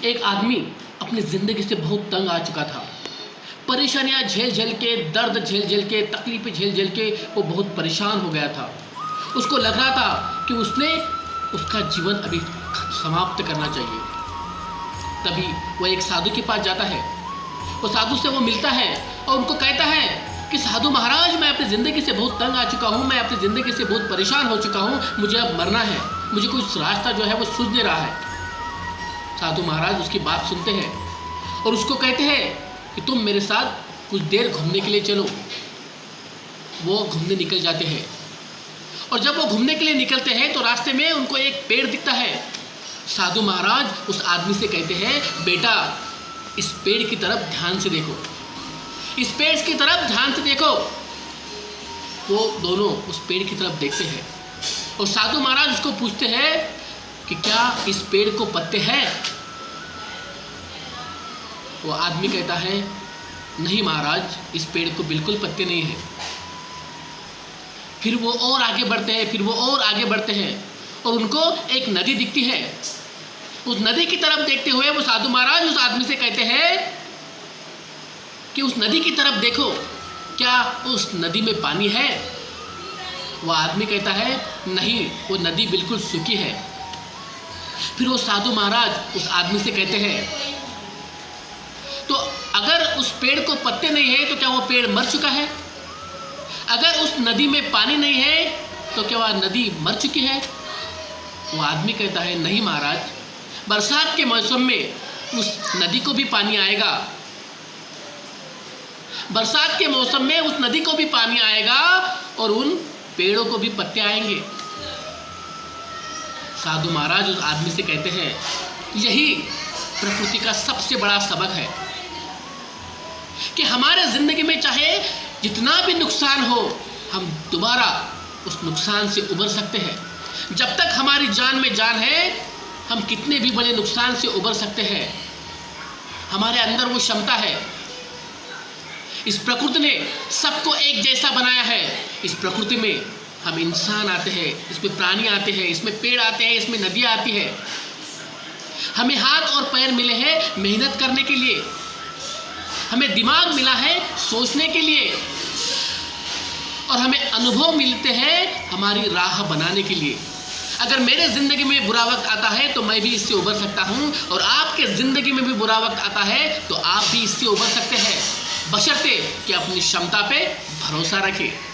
एक आदमी अपनी ज़िंदगी से बहुत तंग आ चुका था। परेशानियाँ झेल झेल के, दर्द झेल झेल के, तकलीफ़ें झेल झेल के वो बहुत परेशान हो गया था। उसको लग रहा था कि उसका जीवन अभी समाप्त करना चाहिए। तभी वो एक साधु के पास जाता है। वो साधु से वो मिलता है और उनको कहता है कि साधु महाराज, मैं अपनी ज़िंदगी से बहुत तंग आ चुका हूँ, मैं अपनी ज़िंदगी से बहुत परेशान हो चुका हूँ, मुझे अब मरना है, मुझे कुछ रास्ता जो है वो सूझ नहीं रहा है। साधु महाराज उसकी बात सुनते हैं और उसको कहते हैं कि तुम मेरे साथ कुछ देर घूमने के लिए चलो। वो घूमने निकल जाते हैं और जब वो घूमने के लिए निकलते हैं तो रास्ते में उनको एक पेड़ दिखता है। साधु महाराज उस आदमी से कहते हैं, बेटा इस पेड़ की तरफ ध्यान से देखो, इस पेड़ की तरफ ध्यान से देखो। वो दोनों उस पेड़ की तरफ देखते हैं और साधु महाराज उसको पूछते हैं कि क्या इस पेड़ को पत्ते हैं? वो आदमी कहता है, नहीं महाराज, इस पेड़ को बिल्कुल पत्ते नहीं हैं। फिर वो और आगे बढ़ते हैं, फिर वो और आगे बढ़ते हैं और उनको एक नदी दिखती है। उस नदी की तरफ देखते हुए वो साधु महाराज उस आदमी से कहते हैं कि उस नदी की तरफ देखो, क्या उस नदी में पानी है? वो आदमी कहता है, नहीं, वो नदी बिल्कुल सूखी है। फिर वो साधु महाराज उस आदमी से कहते हैं, तो अगर उस पेड़ को पत्ते नहीं है तो क्या वो पेड़ मर चुका है? अगर उस नदी में पानी नहीं है तो क्या वह नदी मर चुकी है? वो आदमी कहता है, नहीं महाराज, बरसात के मौसम में उस नदी को भी पानी आएगा, बरसात के मौसम में उस नदी को भी पानी आएगा और उन पेड़ों को भी पत्ते आएंगे। साधु महाराज उस आदमी से कहते हैं, यही प्रकृति का सबसे बड़ा सबक है कि हमारे ज़िंदगी में चाहे जितना भी नुकसान हो, हम दोबारा उस नुकसान से उबर सकते हैं। जब तक हमारी जान में जान है, हम कितने भी बड़े नुकसान से उबर सकते हैं। हमारे अंदर वो क्षमता है। इस प्रकृति ने सबको एक जैसा बनाया है। इस प्रकृति में हम इंसान आते हैं, इसमें प्राणी आते हैं, इसमें पेड़ आते हैं, इसमें नदियाँ आती है। हमें हाथ और पैर मिले हैं मेहनत करने के लिए, हमें दिमाग मिला है सोचने के लिए और हमें अनुभव मिलते हैं हमारी राह बनाने के लिए। अगर मेरे ज़िंदगी में बुरा वक्त आता है तो मैं भी इससे उबर सकता हूँ और आपके ज़िंदगी में भी बुरा वक्त आता है तो आप भी इससे उबर सकते हैं, बशर्ते कि अपनी क्षमता पे भरोसा रखें।